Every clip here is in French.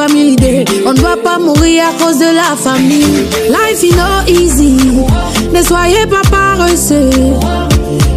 famille. On ne va pas mourir à cause de la famille. Life is not easy. Ne soyez pas paresseux.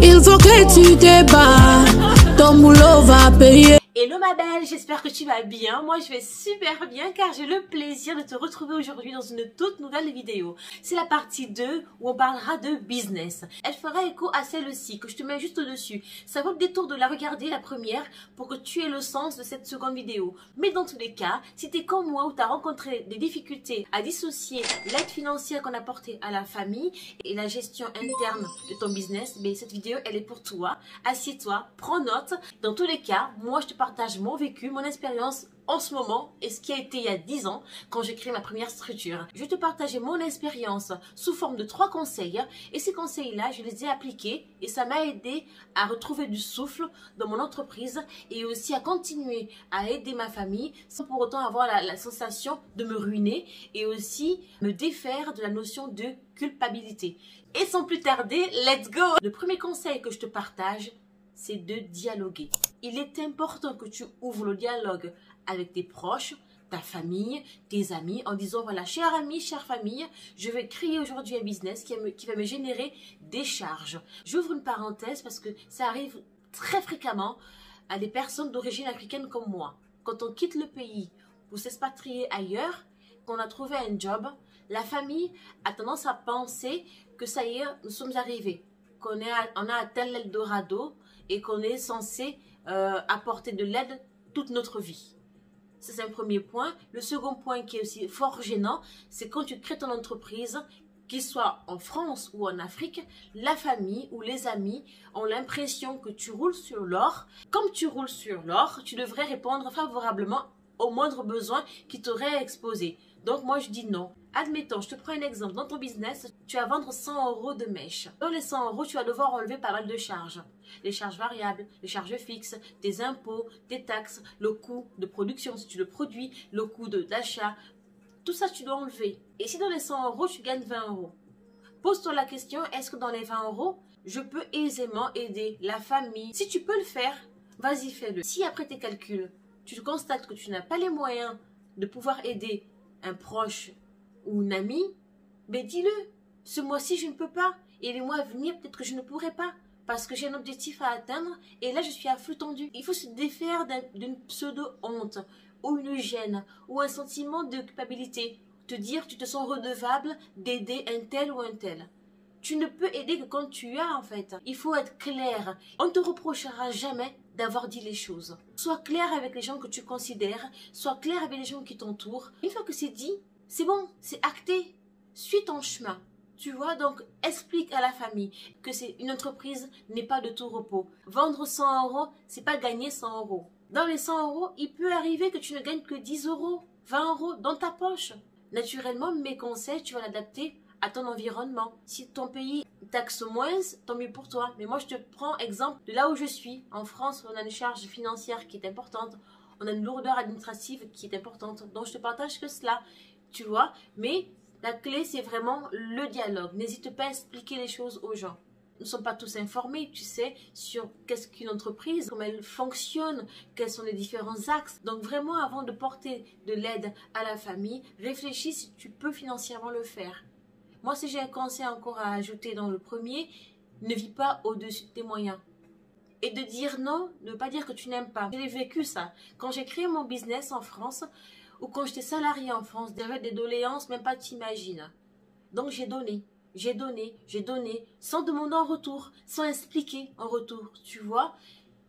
Il faut que tu te bats. Ton boulot va payer. Hello ma belle, j'espère que tu vas bien. Moi je vais super bien car j'ai le plaisir de te retrouver aujourd'hui dans une toute nouvelle vidéo. C'est la partie 2 où on parlera de business. Elle fera écho à celle-ci que je te mets juste au-dessus. Ça vaut le détour de la regarder la première pour que tu aies le sens de cette seconde vidéo. Mais dans tous les cas, si tu es comme moi où tu as rencontré des difficultés à dissocier l'aide financière qu'on a portée à la famille et la gestion interne de ton business, mais cette vidéo elle est pour toi. Assieds-toi, prends note. Dans tous les cas, moi je te partage mon vécu, mon expérience en ce moment et ce qui a été il y a 10 ans quand j'ai créé ma première structure. Je vais te partager mon expérience sous forme de 3 conseils et ces conseils-là, je les ai appliqués et ça m'a aidé à retrouver du souffle dans mon entreprise et aussi à continuer à aider ma famille sans pour autant avoir la sensation de me ruiner et aussi me défaire de la notion de culpabilité. Et sans plus tarder, let's go! Le premier conseil que je te partage, c'est de dialoguer. Il est important que tu ouvres le dialogue avec tes proches, ta famille, tes amis, en disant voilà, cher ami, chère famille, je vais créer aujourd'hui un business qui va me générer des charges. J'ouvre une parenthèse parce que ça arrive très fréquemment à des personnes d'origine africaine comme moi. Quand on quitte le pays pour s'expatrier ailleurs, qu'on a trouvé un job, la famille a tendance à penser que ça y est, nous sommes arrivés, qu'on a atteint l'Eldorado et qu'on est censé apporter de l'aide toute notre vie. C'est un premier point. Le second point qui est aussi fort gênant, c'est quand tu crées ton entreprise, qu'il soit en France ou en Afrique, la famille ou les amis ont l'impression que tu roules sur l'or. Comme tu roules sur l'or, tu devrais répondre favorablement aux moindres besoins qui t'auraient exposé. Donc moi je dis non. Admettons, je te prends un exemple. Dans ton business, tu vas vendre 100 € de mèche. Dans les 100 €, tu vas devoir enlever pas mal de charges. Les charges variables, les charges fixes, tes impôts, tes taxes, le coût de production si tu le produis, le coût d'achat. Tout ça, tu dois enlever. Et si dans les 100 €, tu gagnes 20 €, pose-toi la question, est-ce que dans les 20 €, je peux aisément aider la famille? Si tu peux le faire, vas-y, fais-le. Si après tes calculs, tu constates que tu n'as pas les moyens de pouvoir aider un proche ou une amie, ben dis-le. Ce mois-ci, je ne peux pas. Et les mois à venir, peut-être que je ne pourrai pas. Parce que j'ai un objectif à atteindre. Et là, je suis à flux tendu. Il faut se défaire d'une pseudo-honte ou une gêne ou un sentiment de culpabilité. Te dire que tu te sens redevable d'aider un tel ou un tel. Tu ne peux aider que quand tu as, en fait. Il faut être clair. On ne te reprochera jamais d'avoir dit les choses. Sois clair avec les gens que tu considères. Sois clair avec les gens qui t'entourent. Une fois que c'est dit, c'est bon, c'est acté. Suis ton chemin. Tu vois, donc explique à la famille que c'est une entreprise n'est pas de tout repos. Vendre 100 €, c'est pas gagner 100 €. Dans les 100 €, il peut arriver que tu ne gagnes que 10 €, 20 € dans ta poche. Naturellement, mes conseils, tu vas l'adapter à ton environnement. Si ton pays taxe moins, tant mieux pour toi. Mais moi, je te prends exemple de là où je suis. En France, on a une charge financière qui est importante. On a une lourdeur administrative qui est importante. Donc, je te partage que cela, tu vois. Mais la clé, c'est vraiment le dialogue. N'hésite pas à expliquer les choses aux gens. Nous ne sommes pas tous informés, tu sais, sur qu'est-ce qu'une entreprise, comment elle fonctionne, quels sont les différents axes. Donc vraiment, avant de porter de l'aide à la famille, réfléchis si tu peux financièrement le faire. Moi, si j'ai un conseil encore à ajouter dans le premier, ne vis pas au-dessus de tes moyens. Et de dire non, ne pas dire que tu n'aimes pas. J'ai vécu ça. Quand j'ai créé mon business en France, ou quand j'étais salariée en France, des doléances, même pas t'imagines. Donc j'ai donné, sans demander en retour, sans expliquer en retour, tu vois.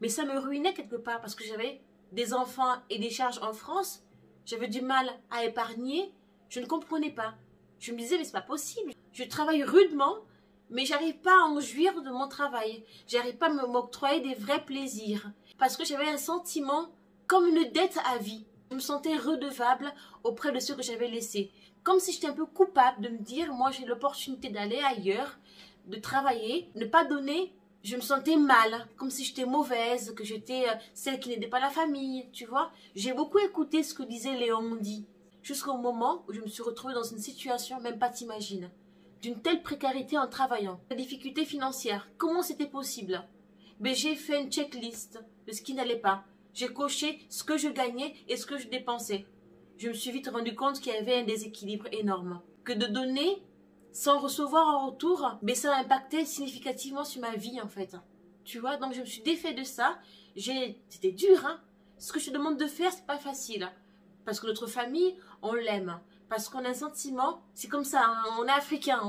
Mais ça me ruinait quelque part parce que j'avais des enfants et des charges en France. J'avais du mal à épargner, je ne comprenais pas. Je me disais, mais c'est pas possible. Je travaille rudement, mais j'arrive pas à en jouir de mon travail. J'arrive pas à m'octroyer des vrais plaisirs. Parce que j'avais un sentiment comme une dette à vie. Je me sentais redevable auprès de ceux que j'avais laissés. Comme si j'étais un peu coupable de me dire, moi j'ai l'opportunité d'aller ailleurs, de travailler, ne pas donner. Je me sentais mal, comme si j'étais mauvaise, que j'étais celle qui n'aidait pas la famille, tu vois. J'ai beaucoup écouté ce que disait Léon Di, jusqu'au moment où je me suis retrouvée dans une situation, même pas t'imagines, d'une telle précarité en travaillant, la difficulté financière. Comment c'était possible? Ben, j'ai fait une checklist de ce qui n'allait pas. J'ai coché ce que je gagnais et ce que je dépensais. je me suis vite rendu compte qu'il y avait un déséquilibre énorme. Que de donner sans recevoir en retour, mais ça a impacté significativement sur ma vie en fait. Tu vois, donc je me suis défait de ça. C'était dur, hein. Ce que je te demande de faire, c'est pas facile. Parce que notre famille, on l'aime. Parce qu'on a un sentiment, c'est comme ça, hein, on est africain,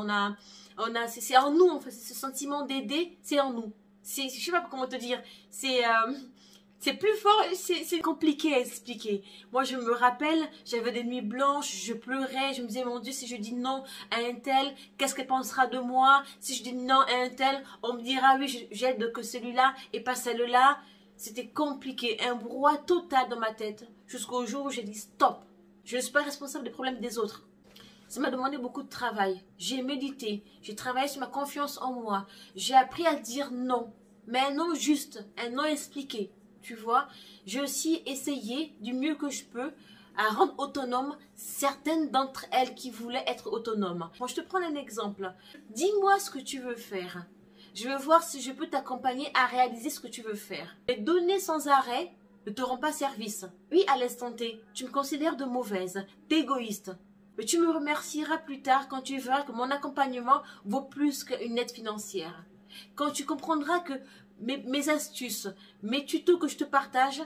c'est en nous en fait, ce sentiment d'aider, c'est en nous. Je sais pas comment te dire, c'est plus fort, c'est compliqué à expliquer. Moi, je me rappelle, j'avais des nuits blanches, je pleurais, je me disais, mon Dieu, si je dis non à un tel, qu'est-ce qu'elle pensera de moi? Si je dis non à un tel, on me dira, oui, j'aide que celui-là et pas celle-là. C'était compliqué, un brouhaha total dans ma tête, jusqu'au jour où j'ai dit stop. Je ne suis pas responsable des problèmes des autres. Ça m'a demandé beaucoup de travail. J'ai médité, j'ai travaillé sur ma confiance en moi. J'ai appris à dire non, mais un non juste, un non expliqué. Tu vois, j'ai aussi essayé du mieux que je peux à rendre autonome certaines d'entre elles qui voulaient être autonomes. Bon, je te prends un exemple. Dis-moi ce que tu veux faire. Je veux voir si je peux t'accompagner à réaliser ce que tu veux faire. Et donner sans arrêt ne te rend pas service. Oui, à l'instant T, tu me considères de mauvaise, d'égoïste. Mais tu me remercieras plus tard quand tu verras que mon accompagnement vaut plus qu'une aide financière. Quand tu comprendras que mes astuces, mes tutos que je te partage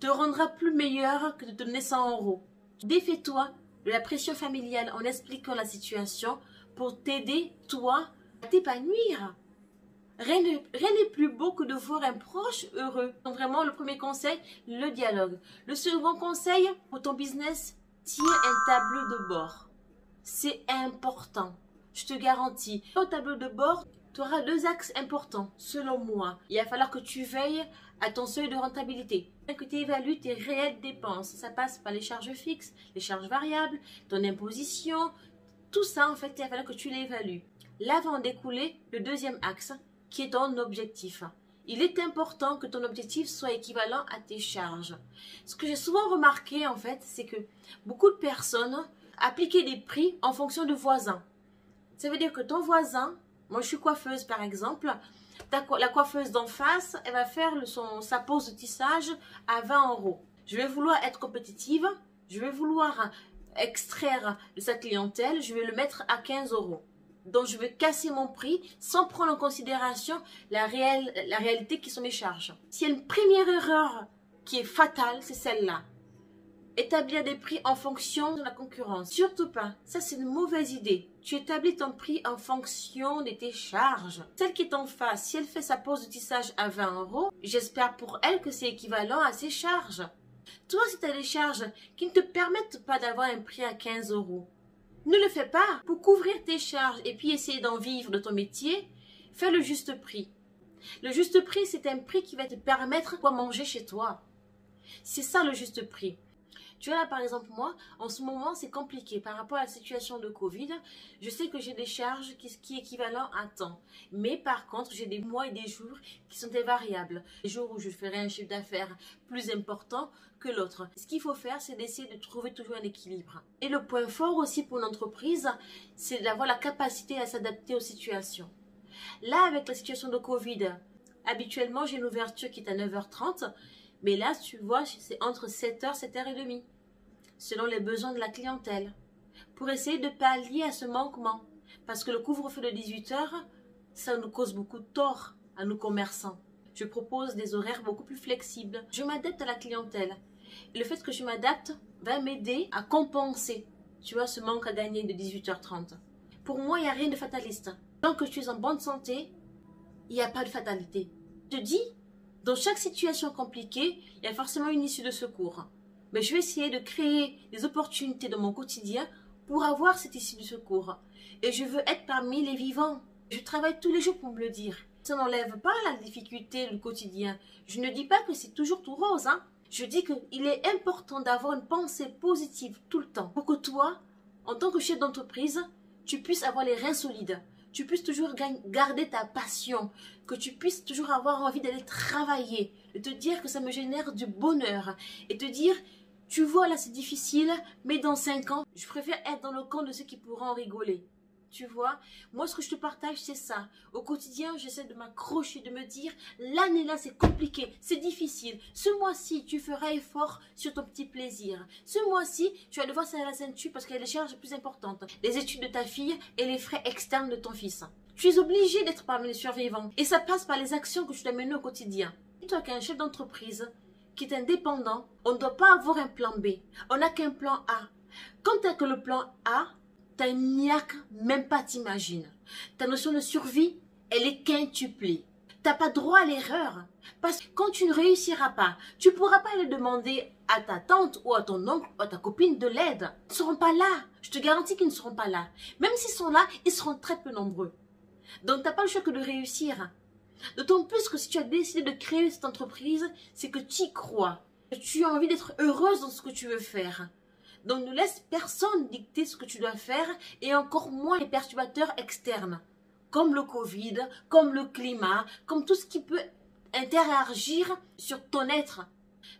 te rendra plus meilleur que de te donner 100 €. Défais-toi de la pression familiale en expliquant la situation pour t'aider, toi, à t'épanouir. Rien n'est plus beau que de voir un proche heureux. Donc vraiment, le premier conseil, le dialogue. Le second conseil pour ton business, tiens un tableau de bord. C'est important. Je te garantis. Au tableau de bord, tu auras 2 axes importants, selon moi. Il va falloir que tu veilles à ton seuil de rentabilité. Que tu évalues tes réelles dépenses. Ça passe par les charges fixes, les charges variables, ton imposition. Tout ça, en fait, il va falloir que tu l'évalues. Là va en découler le deuxième axe, qui est ton objectif. Il est important que ton objectif soit équivalent à tes charges. Ce que j'ai souvent remarqué, en fait, c'est que beaucoup de personnes appliquaient des prix en fonction de voisins. Ça veut dire que ton voisin, moi je suis coiffeuse par exemple, la coiffeuse d'en face, elle va faire sa pose de tissage à 20 €. Je vais vouloir être compétitive, je vais vouloir extraire de sa clientèle, je vais le mettre à 15 €. Donc, je vais casser mon prix sans prendre en considération la réalité qui sont mes charges. S'il y a une première erreur qui est fatale, c'est celle-là. Établir des prix en fonction de la concurrence. Surtout pas. Ça, c'est une mauvaise idée. Tu établis ton prix en fonction de tes charges. Celle qui est en face, si elle fait sa pose de tissage à 20 €, j'espère pour elle que c'est équivalent à ses charges. Toi, si tu as des charges qui ne te permettent pas d'avoir un prix à 15 €, ne le fais pas. Pour couvrir tes charges et puis essayer d'en vivre de ton métier, fais le juste prix. Le juste prix, c'est un prix qui va te permettre de manger chez toi. C'est ça le juste prix. Tu vois là, par exemple, moi, en ce moment, c'est compliqué. Par rapport à la situation de Covid, je sais que j'ai des charges qui équivalent à temps. Mais par contre, j'ai des mois et des jours qui sont des variables. Les jours où je ferai un chiffre d'affaires plus important que l'autre. Ce qu'il faut faire, c'est d'essayer de trouver toujours un équilibre. Et le point fort aussi pour une entreprise, c'est d'avoir la capacité à s'adapter aux situations. Là, avec la situation de Covid, habituellement, j'ai une ouverture qui est à 9h30. Mais là, tu vois, c'est entre 7h, 7h30, selon les besoins de la clientèle, pour essayer de pallier à ce manquement. Parce que le couvre-feu de 18h, ça nous cause beaucoup de tort à nos commerçants. Je propose des horaires beaucoup plus flexibles. Je m'adapte à la clientèle. Et le fait que je m'adapte va m'aider à compenser, tu vois, ce manque à gagner de 18h30. Pour moi, il n'y a rien de fataliste. Tant que tu es en bonne santé, il n'y a pas de fatalité. Je te dis, dans chaque situation compliquée, il y a forcément une issue de secours. Mais je vais essayer de créer des opportunités dans mon quotidien pour avoir cette issue de secours. Et je veux être parmi les vivants. Je travaille tous les jours pour me le dire. Ça n'enlève pas la difficulté du quotidien. Je ne dis pas que c'est toujours tout rose, hein. Je dis qu'il est important d'avoir une pensée positive tout le temps. Pour que toi, en tant que chef d'entreprise, tu puisses avoir les reins solides. Tu puisses toujours garder ta passion, que tu puisses toujours avoir envie d'aller travailler, de te dire que ça me génère du bonheur et te dire, tu vois là c'est difficile, mais dans 5 ans, je préfère être dans le camp de ceux qui pourront en rigoler. Tu vois, moi ce que je te partage c'est ça. Au quotidien j'essaie de m'accrocher, de me dire l'année là c'est compliqué, c'est difficile. Ce mois-ci tu feras effort sur ton petit plaisir. Ce mois-ci tu vas devoir serrer la ceinture parce qu'il y a les charges plus importantes. Les études de ta fille et les frais externes de ton fils. Tu es obligé d'être parmi les survivants. Et ça passe par les actions que tu dois mener au quotidien. Toi qui es un chef d'entreprise, qui est indépendant, on ne doit pas avoir un plan B. On n'a qu'un plan A. Quand tu as que le plan A, t'as une niaque, même pas t'imagines. Ta notion de survie, elle est quintuplée. T'as pas droit à l'erreur. Parce que quand tu ne réussiras pas, tu ne pourras pas aller demander à ta tante ou à ton oncle ou à ta copine de l'aide. Ils ne seront pas là. Je te garantis qu'ils ne seront pas là. Même s'ils sont là, ils seront très peu nombreux. Donc tu n'as pas le choix que de réussir. D'autant plus que si tu as décidé de créer cette entreprise, c'est que tu y crois. Que tu as envie d'être heureuse dans ce que tu veux faire. Donc ne laisse personne dicter ce que tu dois faire et encore moins les perturbateurs externes, comme le Covid, comme le climat, comme tout ce qui peut interagir sur ton être.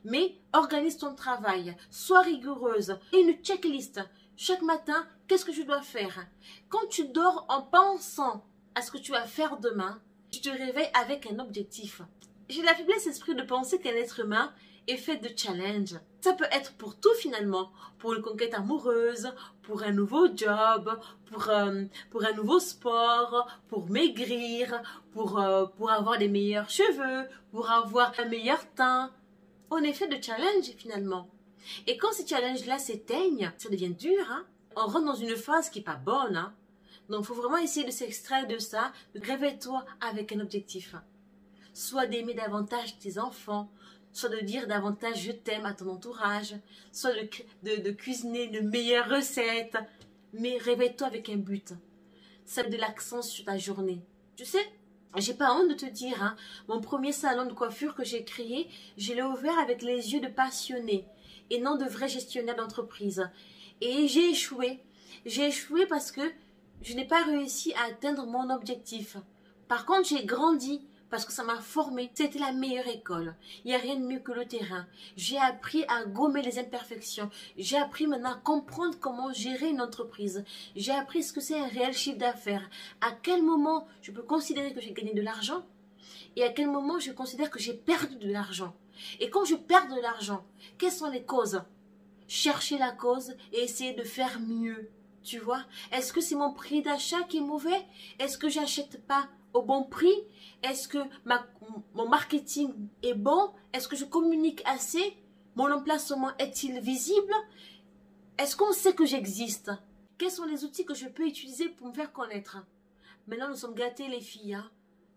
Mais organise ton travail, sois rigoureuse et une checklist. Chaque matin, qu'est-ce que je dois faire? Quand tu dors en pensant à ce que tu vas faire demain, tu te réveilles avec un objectif. J'ai la faiblesse d'esprit de penser qu'un être humain est fait de challenge. Ça peut être pour tout finalement, pour une conquête amoureuse, pour un nouveau job, pour un nouveau sport, pour maigrir, pour avoir des meilleurs cheveux, pour avoir un meilleur teint. On est fait de challenge finalement. Et quand ces challenges-là s'éteignent, ça devient dur, hein? On rentre dans une phase qui n'est pas bonne, hein? Donc il faut vraiment essayer de s'extraire de ça. Réveille-toi avec un objectif. Soit d'aimer davantage tes enfants, soit de dire davantage je t'aime à ton entourage, soit de cuisiner de meilleures recettes. Mais réveille-toi avec un but. Ça met de l'accent sur ta journée. Tu sais, j'ai pas honte de te dire, hein, mon premier salon de coiffure que j'ai créé, je l'ai ouvert avec les yeux de passionné et non de vrai gestionnaire d'entreprise. Et j'ai échoué. J'ai échoué parce que je n'ai pas réussi à atteindre mon objectif. Par contre, j'ai grandi. Parce que ça m'a formée. C'était la meilleure école. Il n'y a rien de mieux que le terrain. J'ai appris à gommer les imperfections. J'ai appris maintenant à comprendre comment gérer une entreprise. J'ai appris ce que c'est un réel chiffre d'affaires. À quel moment je peux considérer que j'ai gagné de l'argent et à quel moment je considère que j'ai perdu de l'argent. Et quand je perds de l'argent, quelles sont les causes? Chercher la cause et essayer de faire mieux. Tu vois? Est-ce que c'est mon prix d'achat qui est mauvais? Est-ce que j'achète pas au bon prix? Est-ce que mon marketing est bon? Est-ce que je communique assez? Mon emplacement est-il visible? Est-ce qu'on sait que j'existe? Quels sont les outils que je peux utiliser pour me faire connaître? Maintenant, nous sommes gâtés les filles. Hein?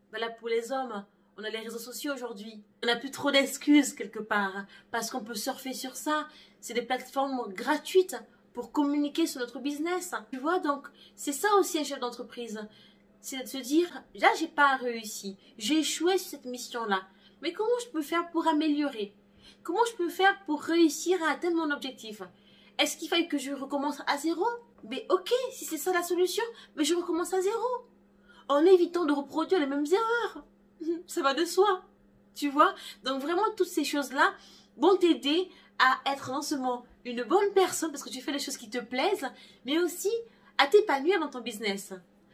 Voilà, pour les hommes, on a les réseaux sociaux aujourd'hui. On n'a plus trop d'excuses quelque part. Hein, parce qu'on peut surfer sur ça. C'est des plateformes gratuites pour communiquer sur notre business. Tu vois, donc c'est ça aussi un chef d'entreprise. C'est de se dire, là, j'ai pas réussi. J'ai échoué sur cette mission-là. Mais comment je peux faire pour améliorer? Comment je peux faire pour réussir à atteindre mon objectif? Est-ce qu'il faille que je recommence à zéro? Mais ok, si c'est ça la solution, mais je recommence à zéro. En évitant de reproduire les mêmes erreurs. Ça va de soi. Tu vois? Donc vraiment, toutes ces choses-là vont t'aider à être non seulement une bonne personne, parce que tu fais les choses qui te plaisent, mais aussi à t'épanouir dans ton business.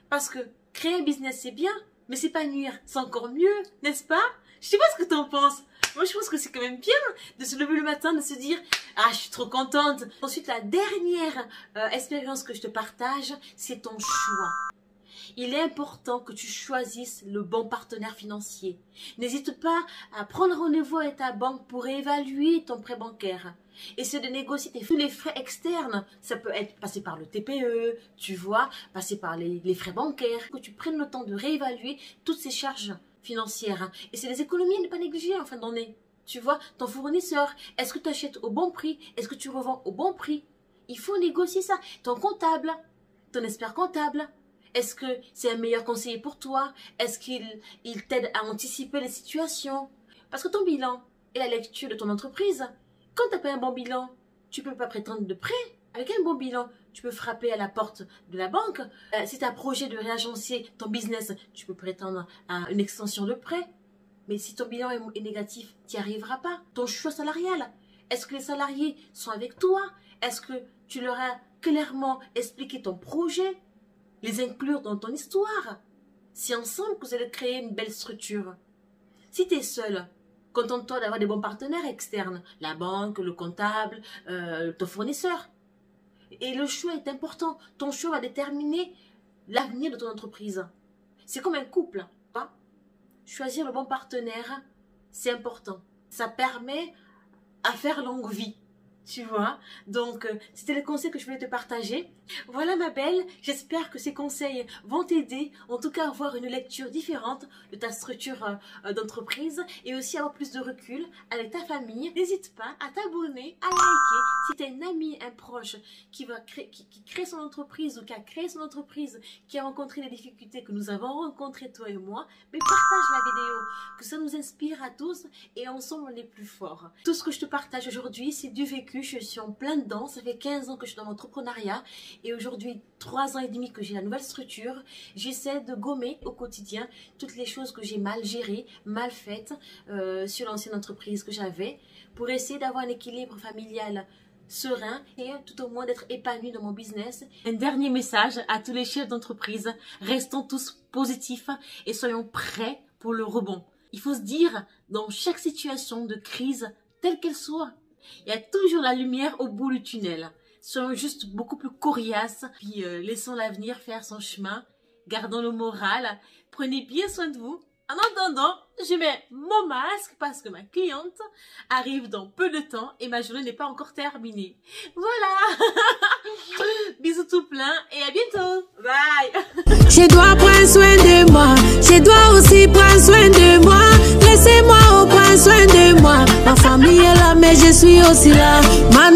Parce que créer un business, c'est bien, mais s'épanouir, c'est encore mieux, n'est-ce pas? Je sais pas ce que tu en penses. Moi, je pense que c'est quand même bien de se lever le matin, de se dire « Ah, je suis trop contente ». Ensuite, la dernière expérience que je te partage, c'est ton choix. Il est important que tu choisisses le bon partenaire financier. N'hésite pas à prendre rendez-vous avec ta banque pour évaluer ton prêt bancaire. Essaie de négocier tous les frais externes. Ça peut être passé par le TPE, tu vois, passer par les frais bancaires. Que tu prennes le temps de réévaluer toutes ces charges financières. Et c'est des économies à ne pas négliger en fin d'année. Tu vois, ton fournisseur, est-ce que tu achètes au bon prix? Est-ce que tu revends au bon prix? Il faut négocier ça. Ton comptable, ton expert comptable. Est-ce que c'est un meilleur conseiller pour toi? Est-ce qu'il t'aide à anticiper les situations? Parce que ton bilan et la lecture de ton entreprise, quand tu n'as pas un bon bilan, tu ne peux pas prétendre de prêt. Avec un bon bilan, tu peux frapper à la porte de la banque. Si tu as un projet de réagencier ton business, tu peux prétendre à une extension de prêt. Mais si ton bilan est négatif, tu n'y arriveras pas. Ton choix salarial, est-ce que les salariés sont avec toi? Est-ce que tu leur as clairement expliqué ton projet? les inclure dans ton histoire. C'est ensemble que vous allez créer une belle structure. Si tu es seul, contente-toi d'avoir des bons partenaires externes, la banque, le comptable, ton fournisseur. Et le choix est important. Ton choix va déterminer l'avenir de ton entreprise. C'est comme un couple. Hein? Choisir le bon partenaire, c'est important. Ça permet à faire longue vie. Tu vois, donc c'était le conseil que je voulais te partager. Voilà ma belle, j'espère que ces conseils vont t'aider, en tout cas à avoir une lecture différente de ta structure d'entreprise et aussi avoir plus de recul avec ta famille. N'hésite pas à t'abonner, à liker. Si tu as une amie, un proche qui crée son entreprise ou qui a créé son entreprise, qui a rencontré les difficultés que nous avons rencontrées toi et moi, mais partage la vidéo, que ça nous inspire à tous et ensemble on est plus forts. Tout ce que je te partage aujourd'hui, c'est du vécu. Je suis en plein dedans, ça fait 15 ans que je suis dans l'entrepreneuriat et aujourd'hui 3 ans et demi que j'ai la nouvelle structure. J'essaie de gommer au quotidien toutes les choses que j'ai mal gérées, mal faites sur l'ancienne entreprise que j'avais pour essayer d'avoir un équilibre familial serein et tout au moins d'être épanoui dans mon business. Un dernier message à tous les chefs d'entreprise, restons tous positifs et soyons prêts pour le rebond. Il faut se dire, dans chaque situation de crise, telle qu'elle soit, il y a toujours la lumière au bout du tunnel. Soyons juste beaucoup plus coriaces, puis laissons l'avenir faire son chemin. Gardons le moral. Prenez bien soin de vous. En attendant, je mets mon masque parce que ma cliente arrive dans peu de temps et ma journée n'est pas encore terminée. Voilà. Bisous tout plein et à bientôt. Bye. Je dois prendre soin de moi. Je dois aussi prendre soin de moi. Laissez-moi prendre soin de moi. Ma famille est là mais je suis aussi là. Maintenant